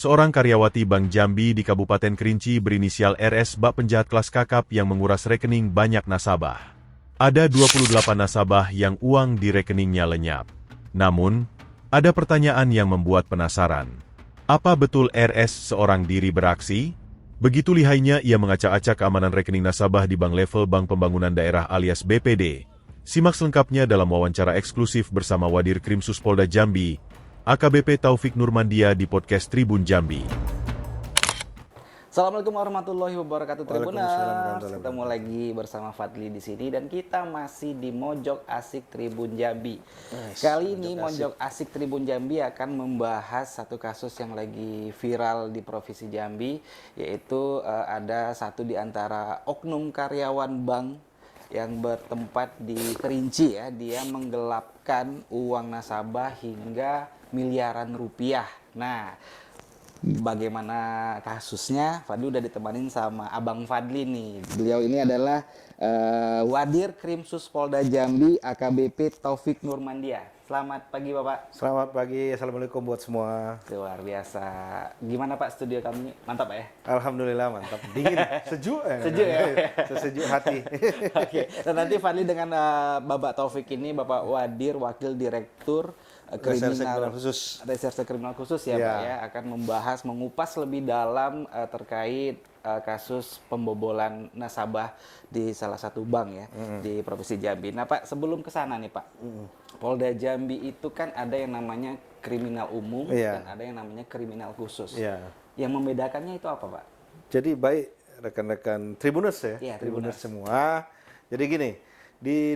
Seorang karyawati Bank Jambi di Kabupaten Kerinci berinisial RS bak penjahat kelas kakap yang menguras rekening banyak nasabah. Ada 28 nasabah yang uang di rekeningnya lenyap. Namun, ada pertanyaan yang membuat penasaran. Apa betul RS seorang diri beraksi? Begitu lihainya ia mengacak-acak keamanan rekening nasabah di bank level Bank Pembangunan Daerah alias BPD. Simak selengkapnya dalam wawancara eksklusif bersama Wadir Krimsus Polda Jambi, AKBP Taufik Nurmandia di podcast Tribun Jambi. Assalamualaikum warahmatullahi wabarakatuh Waalaikumsalam Tribuners. Ketemu lagi bersama Fadli di sini dan kita masih di Mojok Asik Tribun Jambi. Kali ini Mojok Asik Tribun Jambi akan membahas satu kasus yang lagi viral di Provinsi Jambi, yaitu ada satu di antara oknum karyawan bank yang bertempat di Kerinci ya, dia menggelapkan uang nasabah hingga miliaran rupiah. Nah, bagaimana kasusnya? Fadli udah ditemanin sama Abang Fadli nih. Beliau ini adalah Wadir Krimsus Polda Jambi AKBP Taufik Nurmandia. Selamat pagi Bapak. Selamat pagi, assalamualaikum buat semua. Luar biasa. Gimana Pak studio kami? Mantap ya? Alhamdulillah mantap, dingin, sejuk ya. Sejuk ya? Sesejuk hati. Oke. Dan nanti Fadli dengan Bapak Taufik ini, Bapak Wadir, Wakil Direktur Kriminal Khusus. Reserse Kriminal Khusus ya, Pak ya, akan membahas, mengupas lebih dalam terkait kasus pembobolan nasabah di salah satu bank ya di Provinsi Jambi. Nah Pak, sebelum ke sana nih Pak, Polda Jambi itu kan ada yang namanya kriminal umum dan ada yang namanya kriminal khusus. Yang membedakannya itu apa Pak? Jadi baik rekan-rekan Tribuners ya, Tribuners semua. Jadi gini,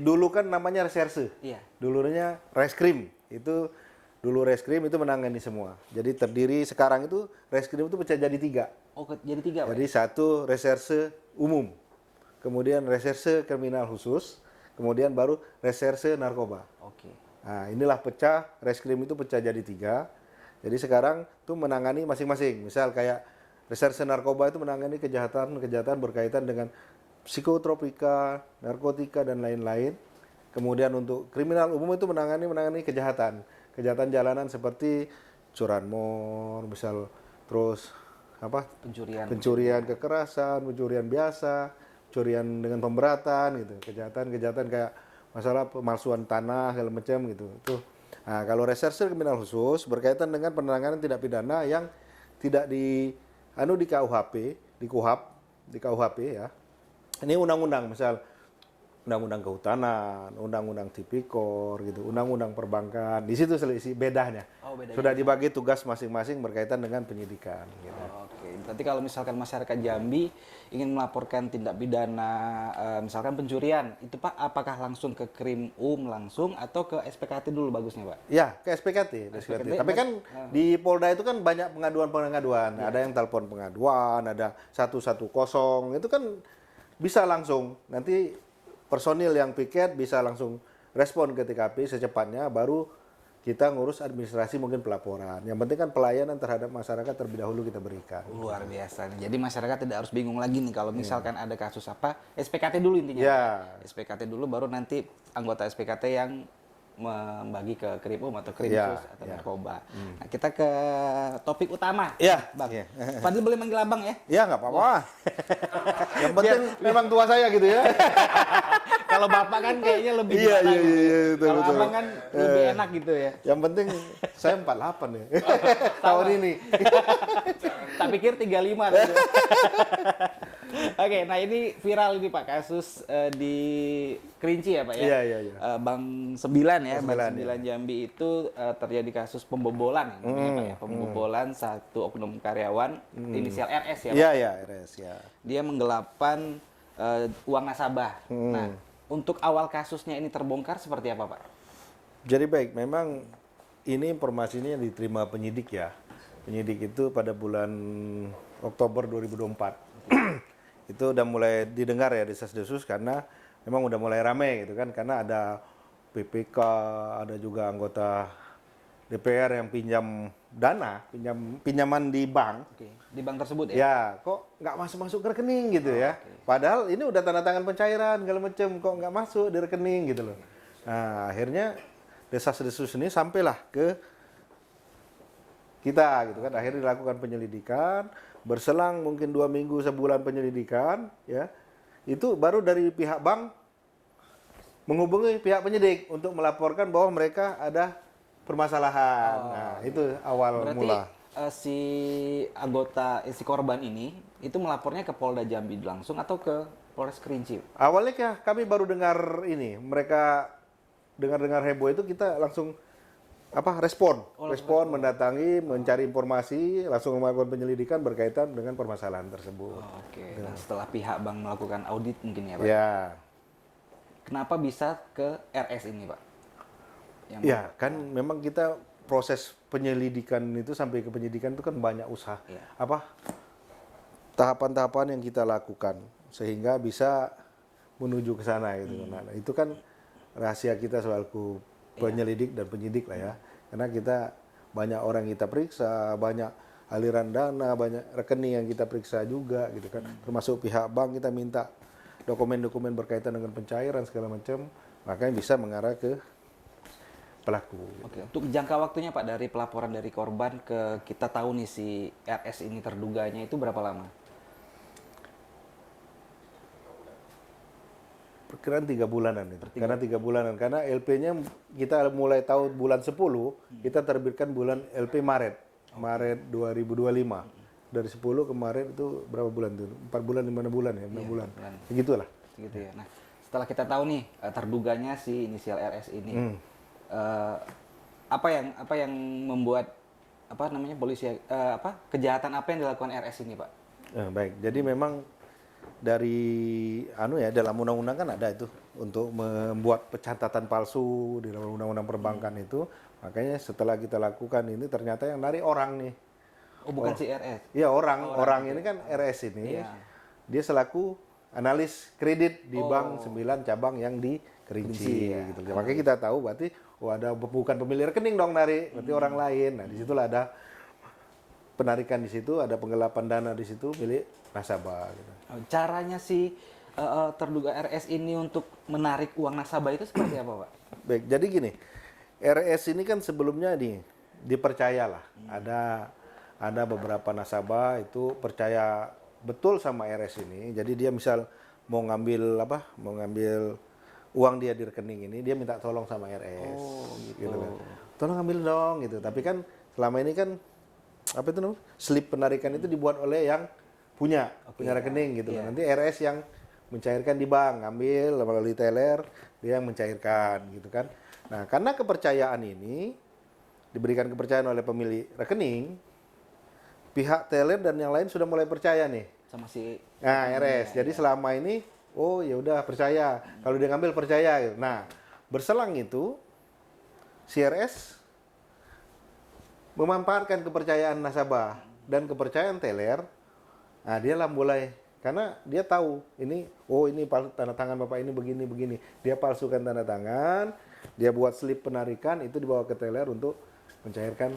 dulu kan namanya reserse, dulunya reskrim. Itu dulu reskrim itu menangani semua. Jadi terdiri sekarang itu reskrim itu pecah jadi 3. Oh, jadi 3 Pak? Jadi satu reserse umum, kemudian reserse kriminal khusus, kemudian baru reserse narkoba. Oke. Nah inilah pecah, reskrim itu pecah jadi 3. Jadi sekarang tuh menangani masing-masing. Misal kayak reserse narkoba itu menangani kejahatan berkaitan dengan psikotropika, narkotika dan lain-lain. Kemudian untuk kriminal umum itu menangani kejahatan jalanan seperti curanmor, misal terus apa? Pencurian kekerasan, pencurian biasa, pencurian dengan pemberatan gitu, kejahatan kayak masalah pemalsuan tanah segala macam gitu. Itu. Nah, kalau reserse kriminal khusus berkaitan dengan penanganan tindak pidana yang tidak di KUHP ya. Ini undang-undang misal undang-undang kehutanan, undang-undang tipikor gitu, undang-undang perbankan. Di situ selisih bedanya. Sudah dibagi tugas masing-masing berkaitan dengan penyidikan gitu. Oke. Berarti kalau misalkan masyarakat Jambi ingin melaporkan tindak pidana misalkan pencurian, itu Pak apakah langsung ke Krim langsung atau ke SPKT dulu bagusnya Pak? Ya, ke SPKT. Tapi kan di Polda itu kan banyak pengaduan-pengaduan. Ada yang telepon pengaduan, ada 110, itu kan bisa langsung. Nanti personil yang piket bisa langsung respon ke TKP secepatnya, baru kita ngurus administrasi mungkin pelaporan. Yang penting kan pelayanan terhadap masyarakat terlebih dahulu kita berikan. Luar biasa. Jadi masyarakat tidak harus bingung lagi nih kalau misalkan ada kasus apa, SPKT dulu intinya. SPKT dulu baru nanti anggota SPKT yang membagi ke Krimum atau Krimsus atau narkoba. Nah, kita ke topik utama. Bang. Fadli boleh manggil Abang ya? Ya, nggak apa-apa. Yang penting memang tua saya gitu ya. Kalau Bapak kan kayaknya lebih Kalau Abang kan lebih enak gitu ya. Yang penting saya 48 ya. Tahun ini. Tak pikir 35 gitu. Oke, nah ini viral ini Pak, kasus di Kerinci ya Pak ya? Iya. Bank 9 ya, Bank 9 Jambi itu terjadi kasus pembobolan namanya Pak ya. Pembobolan satu oknum karyawan inisial RS ya Pak? Iya, RS ya. Dia menggelapkan uang nasabah. Nah, untuk awal kasusnya ini terbongkar seperti apa Pak? Jadi baik, memang ini informasinya diterima penyidik ya. Penyidik itu pada bulan Oktober 2024. Itu udah mulai didengar ya desas-desus karena memang udah mulai ramai gitu kan, karena ada PPK, ada juga anggota DPR yang pinjam dana, pinjaman di bank. Di bank tersebut ya? Ya, kok nggak masuk ke rekening gitu ya. Padahal ini udah tanda tangan pencairan segala macam, kok nggak masuk di rekening gitu loh. Nah, akhirnya desas-desus ini sampailah ke kita gitu kan. Akhirnya dilakukan penyelidikan, berselang mungkin 2 minggu sebulan penyelidikan, ya itu baru dari pihak bank menghubungi pihak penyidik untuk melaporkan bahwa mereka ada permasalahan. Nah itu awal Berarti mula. Si korban ini itu melapornya ke Polda Jambi langsung atau ke Polres Kerinci? Awalnya kami baru dengar ini, mereka dengar-dengar heboh itu kita langsung respon mendatangi, mencari informasi, langsung melakukan penyelidikan berkaitan dengan permasalahan tersebut. Oke. Nah, setelah pihak bank melakukan audit mungkin ya, Pak. Ya, Kenapa bisa ke RS ini, Pak? ya kan memang kita proses penyelidikan itu sampai ke penyidikan itu kan banyak usaha. Iya. Tahapan-tahapan yang kita lakukan sehingga bisa menuju ke sana gitu. Nah, itu kan rahasia kita selaku penyelidik dan penyidik lah ya. Karena kita banyak orang yang kita periksa, banyak aliran dana, banyak rekening yang kita periksa juga gitu kan. Termasuk pihak bank kita minta dokumen-dokumen berkaitan dengan pencairan segala macam, makanya bisa mengarah ke pelaku. Oke, untuk jangka waktunya Pak dari pelaporan dari korban ke kita tahu nih si RS ini terduganya itu berapa lama? Perkiraan 3 bulanan itu. Karena 3 bulanan. Karena LP-nya kita mulai tahu bulan 10, kita terbitkan bulan LP Maret. Maret 2025. Dari 10 ke Maret itu berapa bulan tuh? 4 bulan, 5 bulan ya? 6 bulan. Begitulah. Gitu ya. Nah, setelah kita tahu nih terduganya si inisial RS ini, apa yang membuat polisi kejahatan apa yang dilakukan RS ini, Pak? Baik. Jadi memang dari dalam undang-undang kan ada itu untuk membuat pencatatan palsu di dalam undang-undang perbankan itu. Makanya setelah kita lakukan ini ternyata yang narik orang nih. Oh, bukan si RS. Iya, orang ini kan RS ini. Iya. Dia selaku analis kredit di Bank 9 cabang yang di Kerinci gitu. Makanya kita tahu berarti ada bukan pemilik rekening dong narik, berarti orang lain. Nah, disitulah ada penarikan di situ, ada penggelapan dana di situ milik nasabah gitu. Caranya si terduga RS ini untuk menarik uang nasabah itu seperti apa, Pak? Baik, jadi gini. RS ini kan sebelumnya dipercayalah. Ada beberapa nasabah itu percaya betul sama RS ini. Jadi dia misal mau ngambil uang dia di rekening ini, dia minta tolong sama RS. Oh, gitu. Kan. Tolong ambil dong gitu. Tapi kan selama ini kan slip penarikan itu dibuat oleh yang punya rekening gitu. Nanti RS yang mencairkan di bank, ngambil melalui teller, dia yang mencairkan gitu kan. Nah, karena kepercayaan ini diberikan kepercayaan oleh pemilik rekening, pihak teller dan yang lain sudah mulai percaya nih Sama si RS. Jadi selama ini ya udah percaya. Kalau dia ngambil percaya gitu. Nah, berselang itu si RS memanfaatkan kepercayaan nasabah dan kepercayaan teller. Nah, dia lah mulai karena dia tahu ini tanda tangan Bapak ini begini. Dia palsukan tanda tangan, dia buat slip penarikan itu dibawa ke teller untuk mencairkan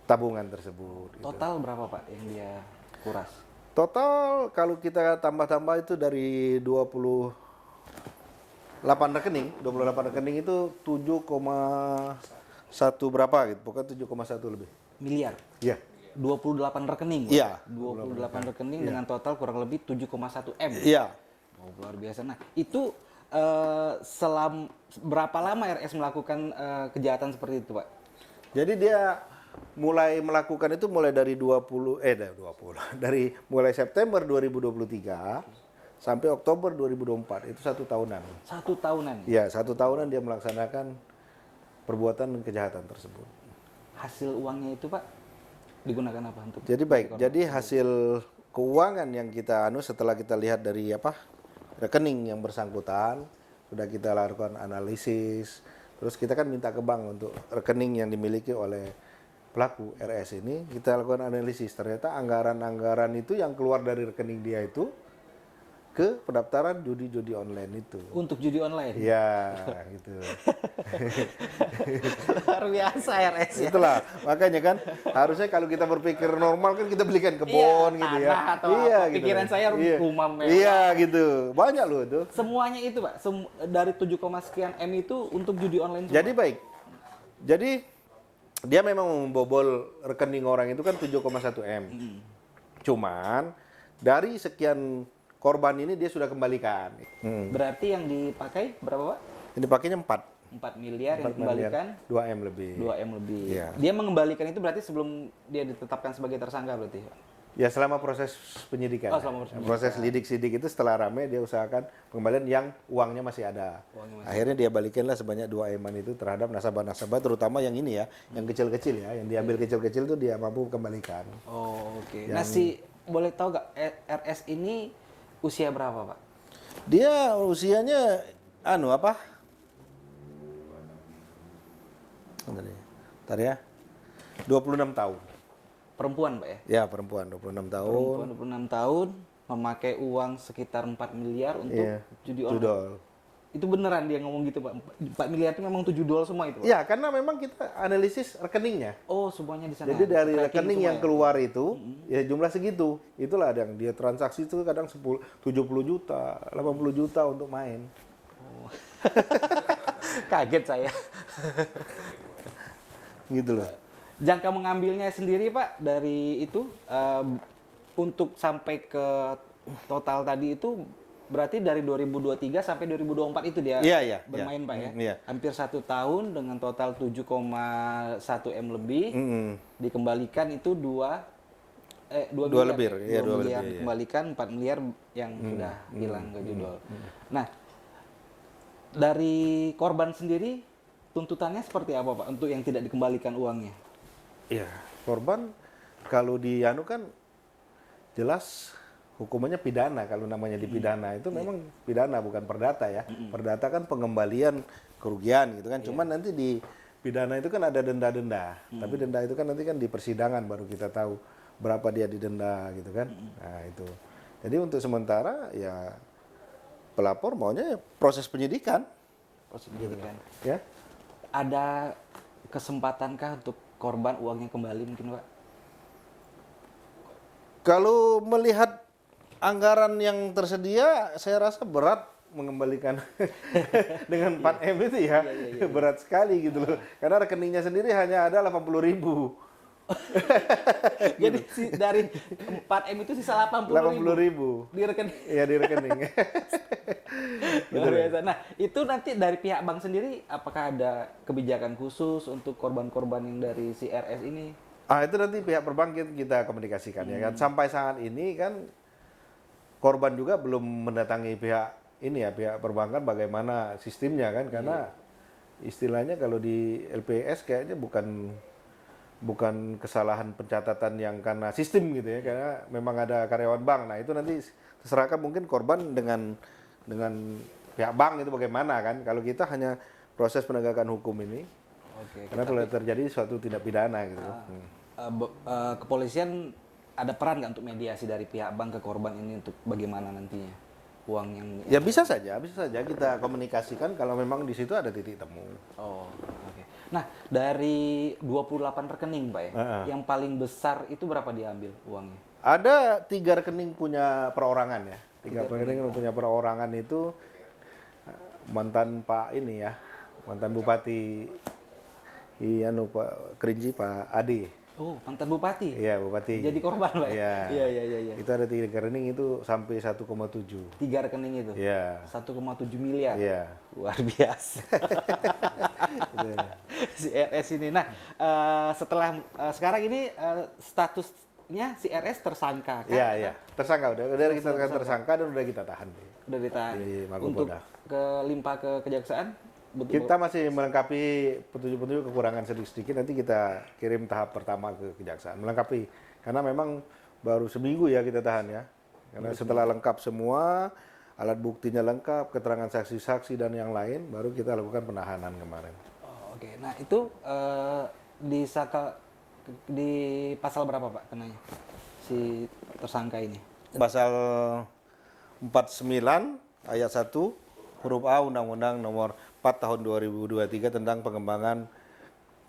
tabungan tersebut. total berapa, Pak, yang dia kuras? Total kalau kita tambah-tambah itu dari 28 rekening itu 7,1 berapa gitu. Pokoknya 7,1 lebih. Miliar. Iya. 28 rekening. Iya. 28 rekening dengan total kurang lebih 7,1 M. Iya. Oh, luar biasa. Nah, itu berapa lama RS melakukan kejahatan seperti itu, Pak? Jadi dia mulai melakukan itu mulai dari dari mulai September 2023 sampai Oktober 2024 itu 1 tahunan. 1 tahunan. Iya, 1 tahunan dia melaksanakan perbuatan kejahatan tersebut. Hasil uangnya itu, Pak, digunakan apa untuk? Jadi baik, jadi hasil keuangan yang kita setelah kita lihat dari rekening yang bersangkutan, sudah kita lakukan analisis, terus kita kan minta ke bank untuk rekening yang dimiliki oleh pelaku RS ini, kita lakukan analisis. Ternyata anggaran-anggaran itu yang keluar dari rekening dia itu ke pendaftaran judi-judi online itu. Untuk judi online? Iya, gitu. Luar biasa RS ya. Itulah, makanya kan harusnya kalau kita berpikir normal kan kita belikan kebun gitu ya. Atau apa. Gitu. Pikiran saya rumah mewah. Iya gitu, banyak loh itu. Semuanya itu, Pak, dari 7, sekian M itu untuk judi online semua? Jadi baik, jadi dia memang membobol rekening orang itu kan 7,1 M. Cuman dari sekian korban ini dia sudah kembalikan. Berarti yang dipakai berapa, Pak? Ini pakainya 4 miliar yang 4 miliar, dikembalikan 2 M lebih. 2 M lebih. Iya. Dia mengembalikan itu berarti sebelum dia ditetapkan sebagai tersangka berarti, Pak? Ya selama proses penyidikan. Oh, selama proses Proses lidik-sidik itu setelah rame dia usahakan pengembalian yang uangnya masih ada. Akhirnya dia balikinlah sebanyak 2 M itu terhadap nasabah-nasabah terutama yang ini ya, yang kecil-kecil ya, yang diambil kecil-kecil itu dia mampu kembalikan. Oh, oke. Nah, boleh tahu nggak RS ini usia berapa, Pak? Dia usianya apa? Bentar ya. 26 tahun. Perempuan, Pak ya? Ya, perempuan 26 tahun. Perempuan 26 tahun memakai uang sekitar 4 miliar untuk Iya, judi online. judol. Itu beneran dia ngomong gitu, Pak? 4 miliar itu memang 7 dolar semua itu, Pak? Ya, karena memang kita analisis rekeningnya. Oh, semuanya di sana. Jadi dari Tracking rekening semua yang ya? keluar itu, ya jumlah segitu. Itulah yang dia transaksi itu kadang 70 juta, 80 juta untuk main. Oh. Kaget saya. Gitu loh. Jangka mengambilnya sendiri, Pak, dari itu untuk sampai ke total tadi itu berarti dari 2023 sampai 2024 itu dia Iya, bermain, Pak ya? Iya. Hampir 1 tahun dengan total 7,1 M lebih. Dikembalikan itu 2 miliar, lebih, ya, 2 2 miliar lebih, dikembalikan, 4 miliar yang sudah hilang ke judol. Nah, dari korban sendiri tuntutannya seperti apa, Pak, untuk yang tidak dikembalikan uangnya? Iya, korban kalau kan jelas hukumannya pidana. Kalau namanya dipidana itu memang pidana bukan perdata ya. Perdata kan pengembalian kerugian gitu kan. Cuman nanti di pidana itu kan ada denda-denda. Tapi denda itu kan nanti kan di persidangan baru kita tahu berapa dia didenda gitu kan. Nah, itu. Jadi untuk sementara ya pelapor maunya ya proses penyidikan. Proses penyidikan. Ya. Ada kesempatankah untuk korban uangnya kembali mungkin, Pak? Kalau melihat anggaran yang tersedia, saya rasa berat mengembalikan dengan 4 M itu ya. Berat sekali gitu loh. Karena rekeningnya sendiri hanya ada 80.000. Jadi dari 4 M itu sisa 80.000 di rekening. Iya, di rekening. Luar biasa. Nah, itu nanti dari pihak bank sendiri apakah ada kebijakan khusus untuk korban-korban yang dari si RS ini? Itu nanti pihak perbankan kita komunikasikan ya kan. Sampai saat ini kan korban juga belum mendatangi pihak pihak perbankan bagaimana sistemnya kan, karena istilahnya kalau di LPS kayaknya bukan kesalahan pencatatan yang karena sistem gitu ya, karena memang ada karyawan bank. Nah, itu nanti terserahkan mungkin korban dengan pihak bank itu bagaimana kan. Kalau kita hanya proses penegakan hukum ini. Oke. Karena kalau terjadi suatu tindak pidana gitu. Kepolisian ada peran nggak untuk mediasi dari pihak bank ke korban ini untuk bagaimana nantinya uang yang Ya bisa saja kita komunikasikan kalau memang di situ ada titik temu. Oh, oke. Nah, dari 28 rekening, Pak ya, yang paling besar itu berapa diambil uangnya? Ada 3 rekening punya perorangan ya. 3 rekening punya perorangan itu mantan Pak ini ya, mantan Bupati Pak Kerinci, Pak Ade. Oh, mantan bupati. Iya, bupati. Jadi korban, Pak. Iya. Iya. Itu ada 3 rekening itu sampai 1,7. 3 rekening itu. Iya. 1,7 miliar. Iya. Luar biasa. Si RS ini. Nah, setelah sekarang ini statusnya si RS tersangka kan? Iya. Tersangka udah kita tersangka dan udah kita tahan. Udah ditahan. Di Untuk Mapolda. limpah ke kejaksaan? Kita masih melengkapi petunjuk-petunjuk kekurangan sedikit-sedikit, nanti kita kirim tahap pertama ke kejaksaan. Melengkapi, karena memang baru seminggu ya kita tahan ya. Karena setelah lengkap semua, alat buktinya lengkap, keterangan saksi-saksi dan yang lain, baru kita lakukan penahanan kemarin. Oh, oke. Nah, itu di pasal berapa, Pak, kenanya? Si tersangka ini? Pasal 49 ayat 1 huruf A Undang-Undang Nomor 4 Tahun 2023 tentang pengembangan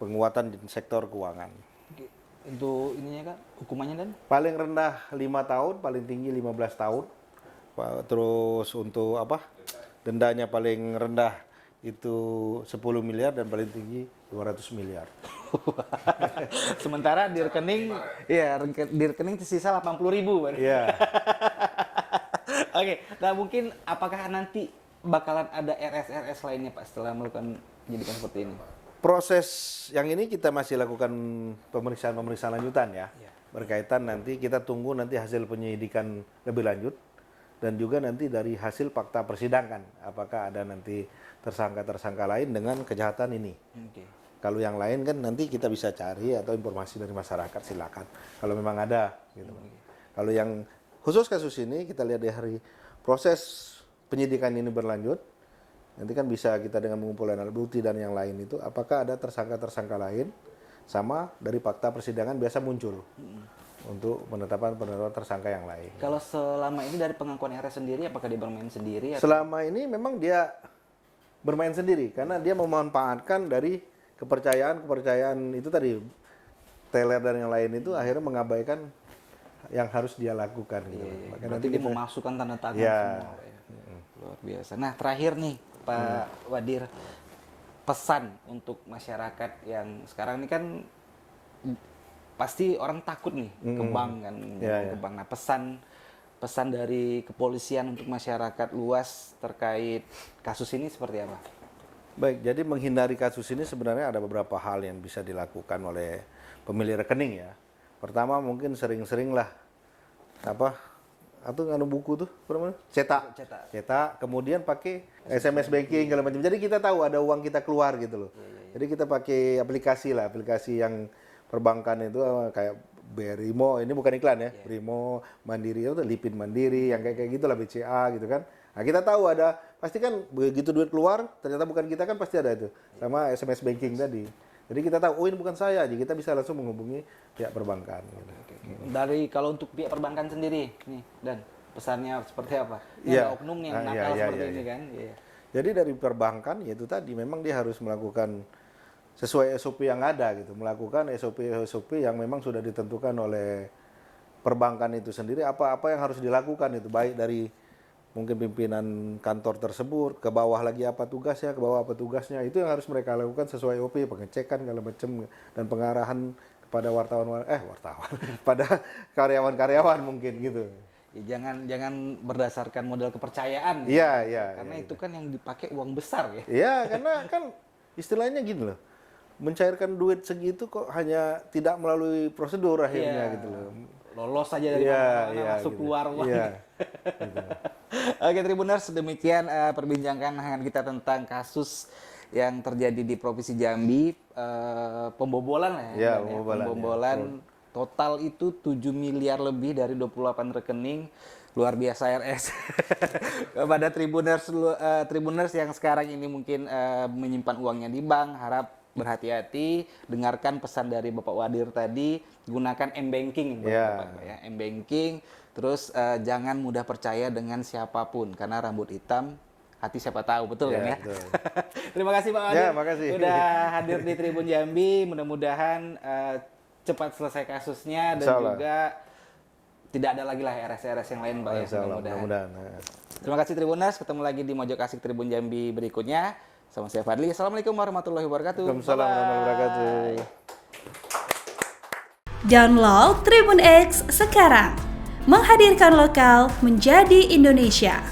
penguatan di sektor keuangan. Oke. Untuk ininya, Kak, hukumannya dan? Paling rendah 5 tahun, paling tinggi 15 tahun. Terus untuk dendanya paling rendah itu 10 miliar dan paling tinggi 200 miliar. Sementara di rekening, ya di rekening tersisa 80.000. Iya. Oke, nah mungkin apakah nanti bakalan ada RS lainnya Pak setelah melakukan penyidikan seperti ini? Proses yang ini kita masih lakukan pemeriksaan lanjutan ya. Berkaitan nanti kita tunggu nanti hasil penyidikan lebih lanjut dan juga nanti dari hasil fakta persidangan apakah ada nanti tersangka lain dengan kejahatan ini. Oke. Kalau yang lain kan nanti kita bisa cari atau informasi dari masyarakat silakan kalau memang ada gitu. Kalau yang khusus kasus ini kita lihat di hari proses penyidikan ini berlanjut, nanti kan bisa kita dengan mengumpulkan alat bukti dan yang lain itu apakah ada tersangka lain sama dari fakta persidangan biasa muncul untuk penetapan tersangka yang lain. Kalau selama ini dari pengakuan RS sendiri, apakah dia bermain sendiri? Atau? Selama ini memang dia bermain sendiri karena dia memanfaatkan dari kepercayaan itu tadi teler dan yang lain itu akhirnya mengabaikan yang harus dia lakukan. Gitu. Berarti dia memasukkan tanda tangan semua. Ya. Luar biasa. Nah terakhir nih Pak Wadir, pesan untuk masyarakat yang sekarang ini kan pasti orang takut nih ke bank kan, ke bank. Nah pesan dari kepolisian untuk masyarakat luas terkait kasus ini seperti apa? Baik, jadi menghindari kasus ini sebenarnya ada beberapa hal yang bisa dilakukan oleh pemilik rekening ya. Pertama mungkin sering-seringlah atau nganu buku tuh cetak, kemudian pakai SMS banking segala macam. Jadi kita tahu ada uang kita keluar gitu loh. Jadi kita pakai aplikasi yang perbankan itu kayak Brimo, ini bukan iklan ya. Brimo, Mandiri itu Lipin Mandiri yang kayak gitu lah, BCA gitu kan. Nah, kita tahu ada pasti kan begitu duit keluar ternyata bukan kita kan pasti ada itu sama SMS banking tadi. Jadi kita tahu, oh ini bukan saya, jadi kita bisa langsung menghubungi pihak perbankan. Gitu. Dari kalau untuk pihak perbankan sendiri, nih dan pesannya seperti apa? Ada oknum yang nakal seperti ini kan? Iya. Jadi dari perbankan yaitu tadi memang dia harus melakukan sesuai SOP yang ada gitu, melakukan SOP yang memang sudah ditentukan oleh perbankan itu sendiri apa yang harus dilakukan itu baik dari mungkin pimpinan kantor tersebut, ke bawah lagi apa tugasnya, ke bawah apa tugasnya, itu yang harus mereka lakukan sesuai OP, pengecekan segala macam dan pengarahan kepada wartawan pada karyawan-karyawan mungkin gitu. Ya, jangan berdasarkan modal kepercayaan. Iya. Karena itu kan yang dipakai uang besar ya. Iya, karena kan istilahnya gini loh. Mencairkan duit segitu kok hanya tidak melalui prosedur akhirnya gitu loh. Lolos saja dari mana-mana masuk gitu. Keluar uang. Iya. Gitu. Oke Tribuners, demikian perbincangan kita tentang kasus yang terjadi di Provinsi Jambi, pembobolan ya. Pembobolan total itu 7 miliar lebih dari 28 rekening. Luar biasa RS. Kepada Tribuners yang sekarang ini mungkin menyimpan uangnya di bank, harap berhati-hati, dengarkan pesan dari Bapak Wadir tadi, gunakan M-Banking ya, M-Banking. Terus jangan mudah percaya dengan siapapun karena rambut hitam hati siapa tahu, betul kan ya? Betul. Terima kasih Pak Wadir. Makasih. Sudah hadir di Tribun Jambi. Mudah-mudahan cepat selesai kasusnya dan juga tidak ada lagi lah RS yang lain Pak ya. Mudah-mudahan. Terima kasih Tribuners, ketemu lagi di Mojok Asik Tribun Jambi berikutnya. Sama saya Fadli. Assalamualaikum warahmatullahi wabarakatuh. Waalaikumsalam warahmatullahi wabarakatuh. Download Tribun X sekarang. Menghadirkan lokal menjadi Indonesia.